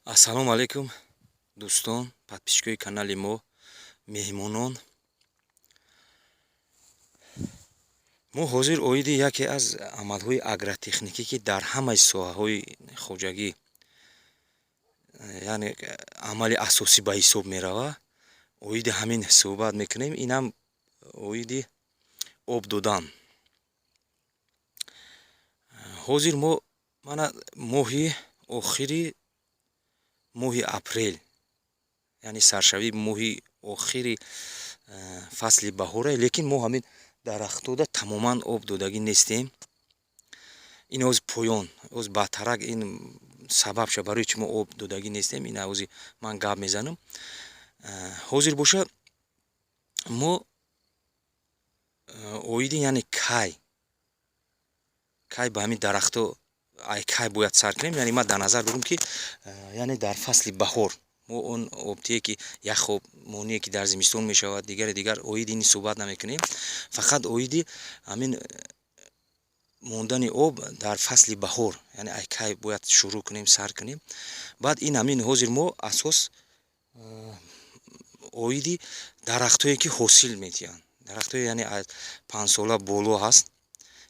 Ассалому алайкум дӯстон, подписчикои канали мо, меҳмонон. Мо ҳозир оиди яке аз амалҳои агротехникӣ ки дар ҳамаи соҳаҳои хоҷагӣ яъне амали асосӣ ба ҳисоб меравад, оиди ҳамин суҳбат мекунем. Инам оиди об додан. Ҳозир мана моҳи охири моҳи апрел, яъне саршавии моҳи охири фасли баҳоре, лекин мо ҳамин дарахтода тамоман об додагӣ нестем. Ин ҳоз поён ҳоз баътарак ин сабаб ша барои чӣ мо об додагӣ нестем. Ин ҳози ман гап мезанам. Ҳозир боша мо оиди яъне кай ба ҳамин дарахто ай кай бояд сар кунем. Яъне ман дар назар дорам ки яъне дар фасли баҳор мо он обтие ки як хоб моние ки дар зимистон мешавад, дигар оиди ин суҳбат намекунем. Фақат оиди ҳамин мондани об дар фасли баҳор, яъне ай кай бояд шурӯъ кунем сар кунем. Баъд ин ҳамин ҳозир мо асос оиди дарахтое ки ҳосил медиҳанд, дарахтое яъне аз 5 сола боло ҳаст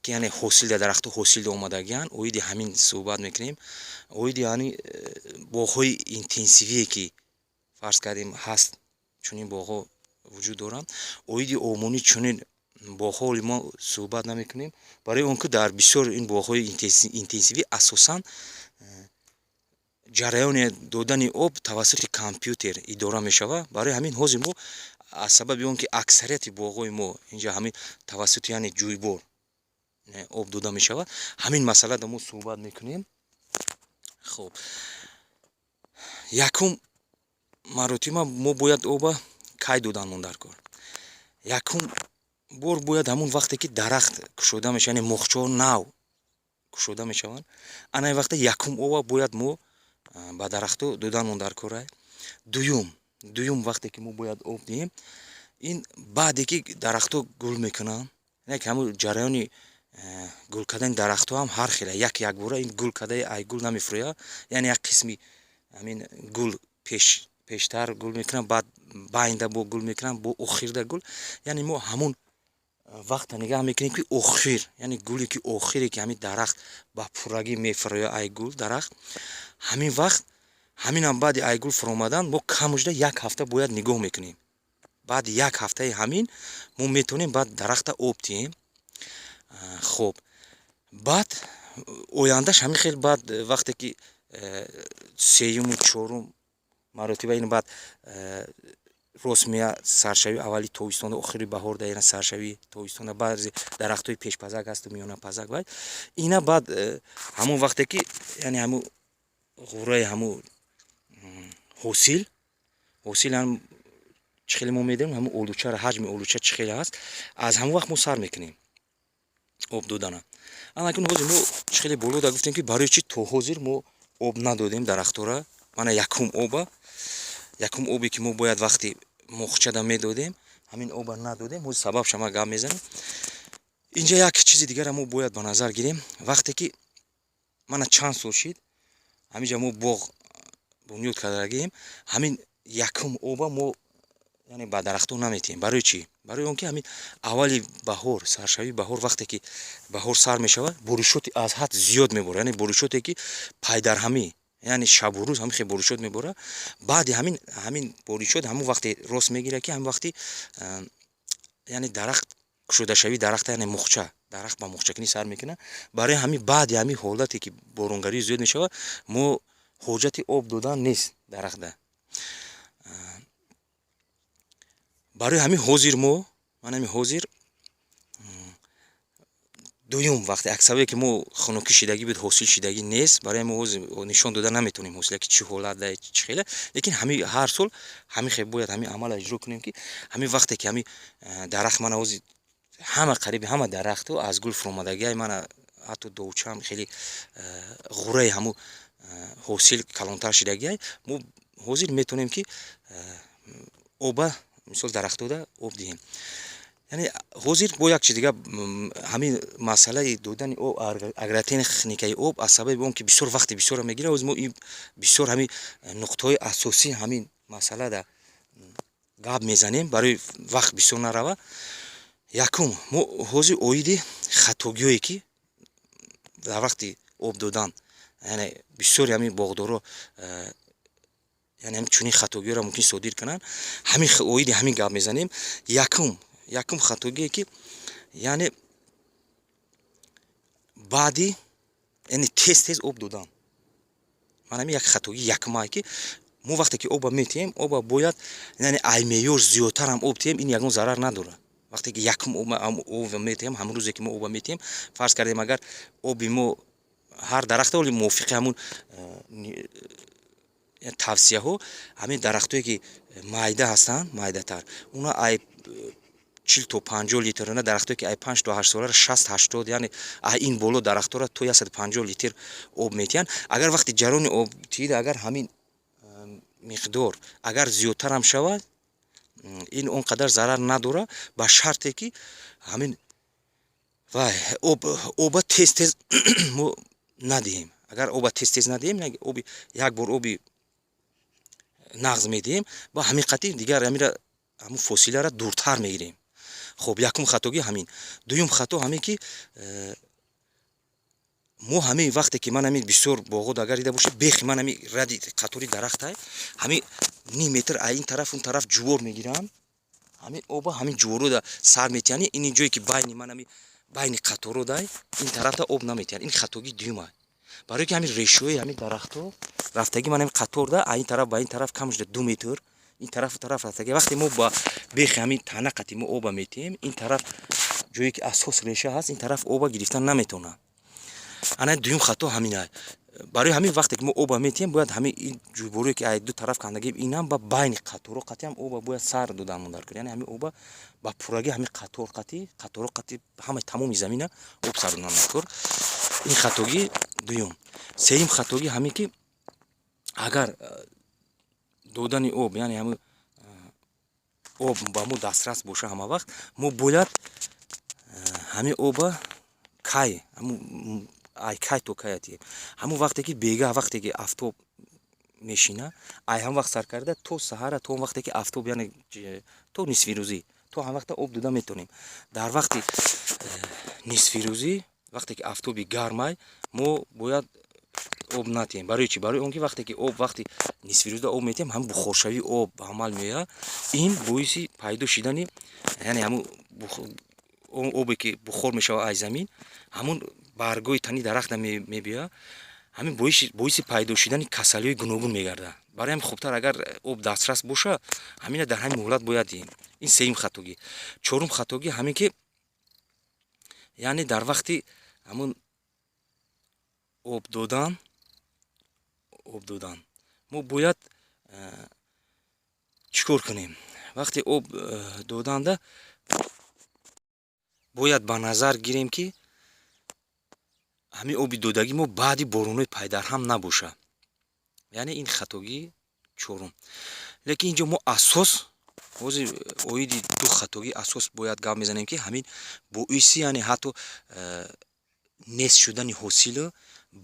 ки яъне ҳосил дар дарахтҳо ҳосил омадагианд. Оиди ҳамин суҳбат мекунем. Оиди яъни боғҳои интенсивие ки фарз кардем ҳаст, чунин боғҳо вуҷуд доранд. Оиди омонӣ чунин боғҳо мо суҳбат намекунем, барои он ки дар бисёр ин боғҳои интенсивӣ асосан ҷараёни додани об тавассути компютер идора мешавад. Барои ҳамин ҳозир мо аз сабаби он ки аксарияти боғҳои мо инҷа ҳамин тавассути яъне ҷӯйбор об дода мешавад, ҳамин масъалада мо суҳбат мекунем. Хуб, якум маротиба мо бояд оба кай доданмон дар кор. Якум бор бояд ҳамон вақте ки дарахт кушода мешавад, яъне мохчаҳо нав кушода мешаванд, ана вақте якум оба бояд мо ба дарахтҳо доданмон дар кор аст. Дуюм вақте ки мо бояд об диҳем, ин баъде ки дарахтҳо гул мекунанд, яъне ки ҳамон ҷараёни гул кардани дарахтҳо ҳам ҳар хел як бора ин гул кардаи айгул намефурӯяд, яъне як қисми ҳамин гул пештар гул мекунанд, баъд байнда бо гул мекунанд, бо охирда гул, яъне мо ҳамон вақта нигаҳ мекунем ки охир, яъне гуле ки охире ки ҳамин дарахт ба пуррагӣ мефурӯяд айгул дарахт, ҳамин вақт ҳаминам баъди айгул фуромадан мо камошда як ҳафта бояд нигоҳ мекунем. Баъди як ҳафтаи ҳамин мо метавонем баъд дарахта об диҳем. Хуб, баъд ояндаш ҳамин хел баъд вақте ки сеюму чорум маротиба ин баъд рост меяд саршавӣ аввали тобистона охири баҳор дар яна саршавии тобистона, баъзе дарахтҳои пешпазак ҳасту миёнапазак бай ина баъд ҳамон вақте ки яъне ҳамон ғурраи ҳамон ҳосил ҳам чӣ хеле мо медонем, ҳамон олучаро ҳаҷми олуча чӣ хеле ҳаст, аз ҳамон вақт мо сар мекунем об додана. Анакун ҳозир мо чӣ хеле болода гуфтем ки барои чӣ то ҳозир мо об надодем дарахтҳоро. Мана якум обе ки мо бояд вақти мохчада медодем, ҳамин оба надодем. ҳозир сабабша ман гап мезанам. Инҷа як чизи дигара мо бояд ба назар гирем. Вақте ки мана чанд сол шид ҳаминҷа мо боғ бунёд кардагием, ҳамин якум оба мо яъне ба дарахтҳо наметиҳем. Барои чӣ? Барои он ки ҳамин аввали баҳор, саршавии баҳор, вақте ки баҳор сар мешавад, боришоти аз ҳад зиёд меборад, яъне боришоте ки пайдарҳамӣ, яъне шабу рӯз ҳамин хел боришот меборад. баъди ҳамин боришот ҳамон вақте рост мегирад ки ҳамин вақти яъне дарахт кушодашавии дарахта, яъне мохча, дарахт ба мохчакунӣ сар мекунад. Барои ҳамин баъди ҳамин ҳолате ки боронгарӣ зиёд мешавад, мо ҳоҷати об додан нест дарахтда. барои ҳамин ҳозир мо ман ҳамин ҳозир дуюм вақте аксавие ки мо хунукӣ шидагӣ буд, ҳосил шидагӣ нест, барои мо ҳозир нишон дода наметавонем ҳосила ки чӣ ҳолат дар чӣ хеле, лекин ҳамин ҳар сол ҳамин хел бояд ҳамин амала иҷро кунем ки ҳамин вақте ки ҳамин дарахт мана ҳозир ҳама қариби ҳама дарахтҳо аз гул фуромадагиай, мана ҳатто довчаам хеле ғурраи ҳамун ҳосил калонтар шидагиай, мо ҳозир метавонем ки оба мисол дарахтода об диҳем. яъне ҳозир бо як чиз дига ҳамин масъалаи додани об агротехникаи хникаи об аз сабаби он ки бисёр вақти бисёрро мегирад ҳозир мо бисёр ҳамин нуқтаҳои асосии ҳамин масъалада гап мезанем барои вақт бисёр нарава. Якум мо ҳозир оиди хатогиҳое ки дар вақти об додан яъне бисёри ҳамин боғдорро яъне ҳамин чунин хатогиҳоро мумкин содир кунанд. Ҳамин оиди ҳамин гап мезанем. Якум хатогие ки яъне баъди яъне тез об додан. Ман ҳамин як хатоги якумае ки мо вақте ки обро метиҳем обро бояд яъне ай меъёр зиёдтарам об тиҳем ин ягон зарар надорад. Вақте ки якум об метиҳем ҳамун рӯзе ки мо обро метиҳем фарз кардем агар оби мо ҳар дарахта оли мувофиқи ҳамун тавсияҳо ҳамин дарахтое ки майда ҳастанд майдатар уна ай 40 то 50 литр на дарахтое ки ай 5 то 8 солара 60-80 яъне ай ин боло дарахтора то 150 литр об метиҳанд. Агар вақти ҷарони об тиида агар ҳамин миқдор агар зиёдтарам шавад ин он қадар зарар надорад ба шарте ки ҳамин вай оба тез мо надиҳем. Агар оба тез надиҳем оби як бор оби нағз медиҳем ба ҳамиқати дигар ҳамира ҳамун фосиларо дуртар мегирем. хуб якум хатоги ҳамин. Дуюм хато ҳамин ки мо ҳамин вақте ки ман ҳамин бисёр боғот агар дида бошед бехи ман ҳамин ради қатори дарахтай ҳамин ним метр ай ин тараф он тараф ҷувор мегирам ҳамин оба ҳамин ҷуворода сар метиҳани ин ҷое ки байни ман ҳамин байни қатородай ин тарафта об наметиҳанд. Ин хатоги дуюма барое ки ҳамин решои ҳамин дарахтҳо рафтаги ман ҳамин қаторда ай ин тараф ба ин тараф камшда 2 метр ин тарафу тараф рафтаги вақте мо ба бехи ҳамин танақати мо оба метиҳем ин тараф ҷое ки асос реша ҳаст ин тараф оба гирифтан наметавонад. Ана дуюм хато ҳаминай. Барои ҳамин вақте ки мо оба метиҳем бояд ҳамин ин ҷӯборое ки ай ду тараф кандагим инам ба байни қаторо қати ҳам оба бояд сар додан мондар кунад. Яъне ҳамин оба ба пурраги ҳамин қаторо қати ҳамаи тамоми замина об сар додан мондар. Ин хатоги дуюм. Сеюм хатоги ҳамин ки агар додани об яъне ҳамин об ба мо дастрас боша ҳама вақт мо бояд ҳамин оба кай ҳамун ай кай то кай атием ҳамун вақте ки бега вақте ки афтоб мешина ай ҳам вақт сар карда то саҳара то он вақте ки афтоб яъне то нисфирӯзӣ то ҳам вақта об дода метавонем. Дар вақти нисфирӯзӣ вақте ки афтоби гармай мо бояд об натиҳем. Барои чӣ? Барои он ки вақте ки об вақти нисфирӯзда об метиҳем ҳамун бухоршавии об ба амал меояд ин боиси пайдо шидани яъне ҳамун он обе ки бухор мешавад аз замин ҳамун баргои тани дарахта мебиёяд ҳамин боиси пайдо шидани касалиҳои гуногун мегардад. Барои ҳамин хубтар агар об дастрас боша ҳамина дар ҳамин ҳолат бояд диҳем. Ин сеюм хатоги. Чорум хатоги ҳамин ки яъне дар вақти ҳамун об додан мо бояд чӣ кор кунем? Вақти об доданда бояд ба назар гирем ки ҳамин оби додагӣ мо баъди боронҳои пайдарҳам набоша. Яъне ин хатоги чорум. Лекин инҷо мо асос ҳозир оиди ду хатоги асос бояд гап мезанем ки ҳамин боиси яъне ҳатто нест шудани ҳосилу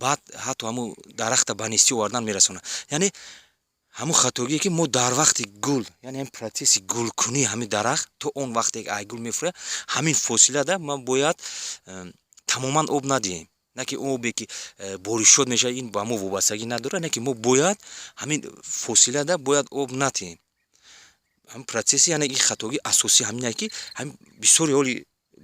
баъд ҳатто ҳамун дарахта ба нестӣ овардан мерасонад. Яъне ҳамун хатогие ки мо дар вақти гул яъне ҳамин протесси гулкунии ҳамин дарахт то он вақте ки ай гул мефурад ҳамин фосилада ман бояд тамоман об надиҳем. Не ки обе ки боришот мешавад ин ба мо вобастагӣ надорад, не ки мо бояд ҳамин фосилада бояд об натиҳем. ҳамин процесси яъне ин хатоги асосӣ ҳаминае ки ҳамин бисёри ҳоли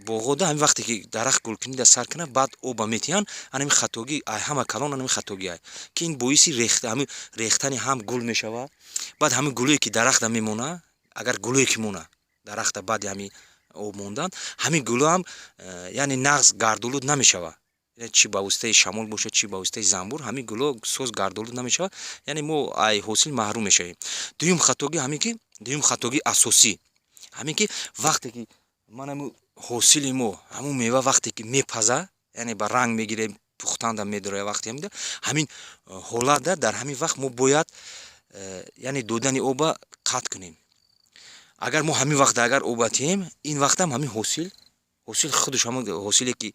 боғода ҳамин вақте ки дарахт гулкунида сар кунад баъд оба метиҳанд ҳамин хатоги ай ҳама калон ҳамин хатоги ай ки ин боиси ҳамин рехтани ҳам гул мешавад. Баъд ҳамин гулое ки дарахта мемонад агар гулое ки монад дарахта баъди ҳамин об мондан ҳамин гуло ҳам яъне нағз гардолуд намешавад. Чӣ ба воситаи шамол бошад чӣ ба воситаи замбур ҳамин гуло соз гардолуд намешавад. Яъне мо ай ҳосил маҳрум мешавем. Дуюм хатоги ҳамин ки дуюм хатоги асосӣ ҳамин ки вақте ки ман ҳамин ҳосили мо ҳамун мева вақте ки мепазад яъне ба ранг мегирем пухтанда медорояд вақте ҳамида ҳамин ҳолатда дар ҳамин вақт мо бояд яъне додани оба қатъ кунем. агар мо ҳамин вақт агар обатем, ин вақтам ҳамин ҳосил худаш ҳамн ҳосиле ки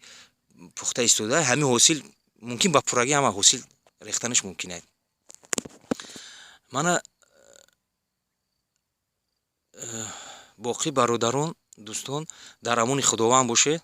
пухта истода, ҳамин ҳосил мумкин ба пуррагӣ ҳама ҳосил рехтанаш мумкин аст. Мана боқӣ бародарон, дӯстон дар амони худованд бошед.